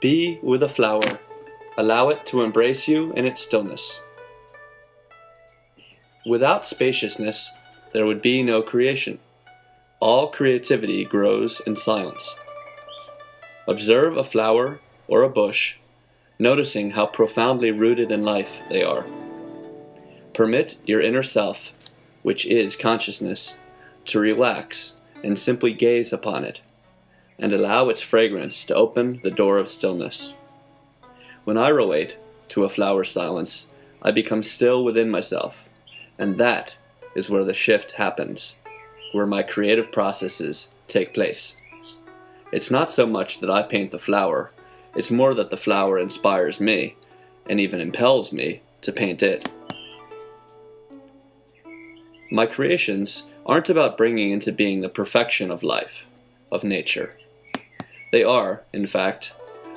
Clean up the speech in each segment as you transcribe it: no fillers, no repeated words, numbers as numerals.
Be with a flower. Allow it to embrace you in its stillness. Without spaciousness, there would be no creation. All creativity grows in silence. Observe a flower or a bush, noticing how profoundly rooted in life they are. Permit your inner self, which is consciousness, to relax and simply gaze upon it, and allow its fragrance to open the door of stillness. When I relate to a flower's silence, I become still within myself, and that is where the shift happens, where my creative processes take place. It's not so much that I paint the flower, it's more that the flower inspires me, and even impels me to paint it. My creations aren't about bringing into being the perfection of life, of nature. They are, in fact,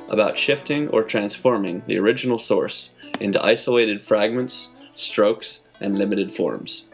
about shifting or transforming the original source into isolated fragments, strokes, and limited forms.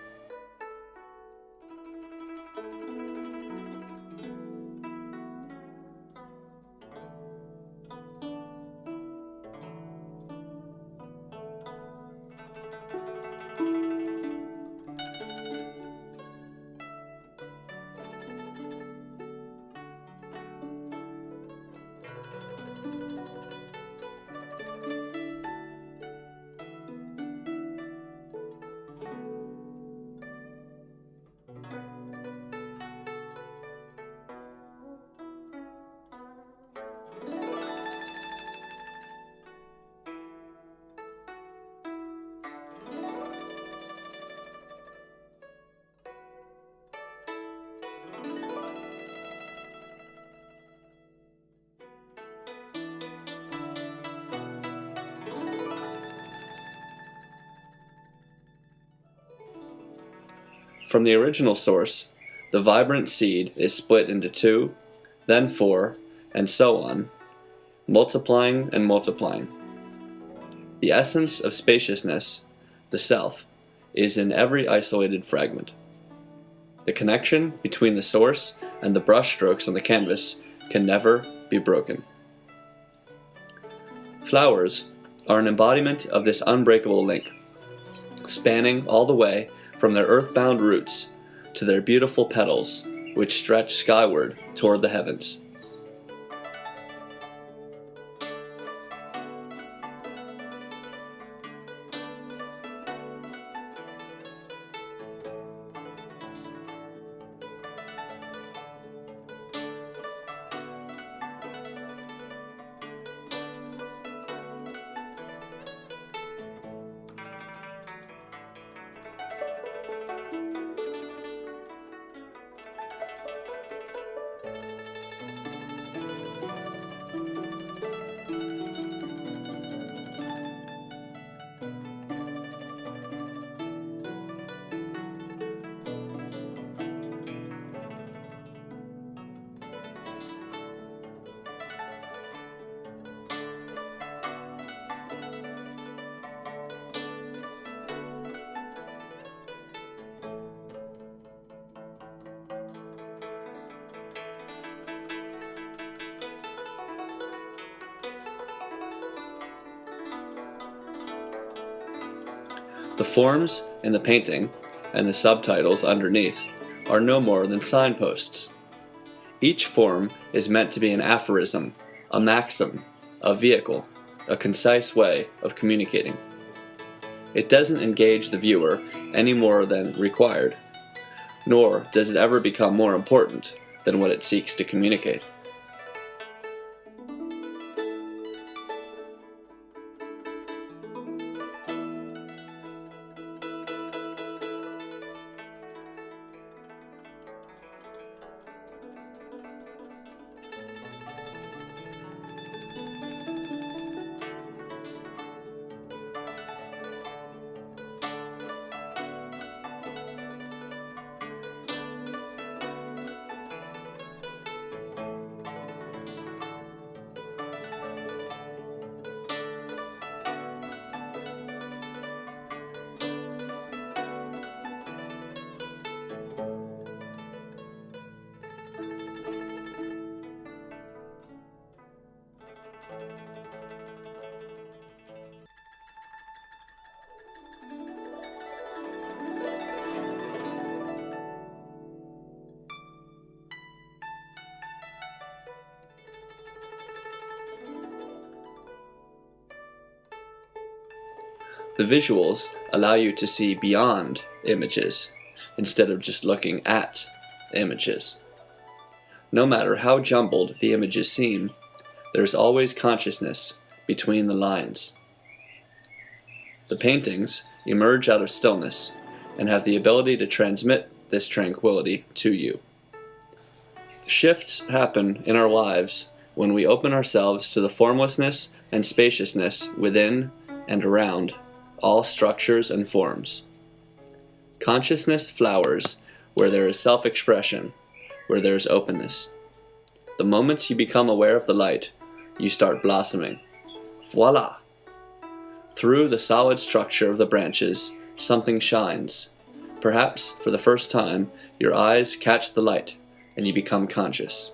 From the original source, the vibrant seed is split into 2, then 4, and so on, multiplying and multiplying. The essence of spaciousness, the self, is in every isolated fragment. The connection between the source and the brushstrokes on the canvas can never be broken. Flowers are an embodiment of this unbreakable link, spanning all the way from their earthbound roots to their beautiful petals, which stretch skyward toward the heavens. The forms in the painting and the subtitles underneath are no more than signposts. Each form is meant to be an aphorism, a maxim, a vehicle, a concise way of communicating. It doesn't engage the viewer any more than required, nor does it ever become more important than what it seeks to communicate. The visuals allow you to see beyond images instead of just looking at images. No matter how jumbled the images seem, there is always consciousness between the lines. The paintings emerge out of stillness and have the ability to transmit this tranquility to you. Shifts happen in our lives when we open ourselves to the formlessness and spaciousness within and around all structures and forms. Consciousness flowers where there is self-expression, where there is openness. The moment you become aware of the light, you start blossoming. Voila! Through the solid structure of the branches, something shines. Perhaps, for the first time, your eyes catch the light, and you become conscious.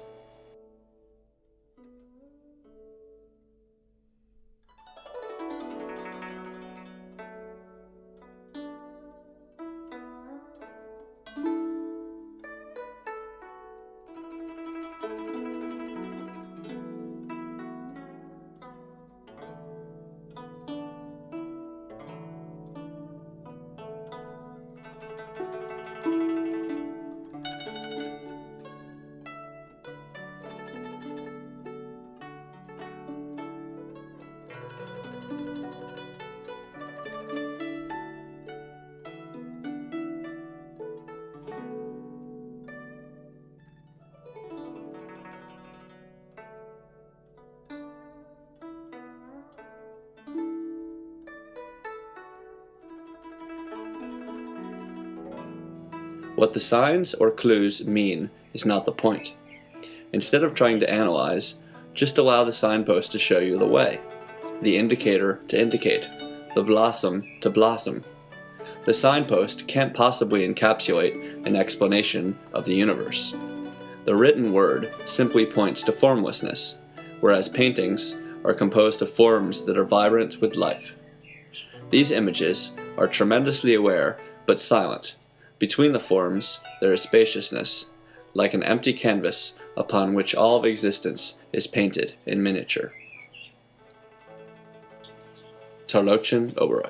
What the signs or clues mean is not the point. Instead of trying to analyze, just allow the signpost to show you the way, the indicator to indicate, the blossom to blossom. The signpost can't possibly encapsulate an explanation of the universe. The written word simply points to formlessness, whereas paintings are composed of forms that are vibrant with life. These images are tremendously aware but silent. Between the forms, there is spaciousness, like an empty canvas upon which all of existence is painted in miniature. Tarlochan, Oberoi.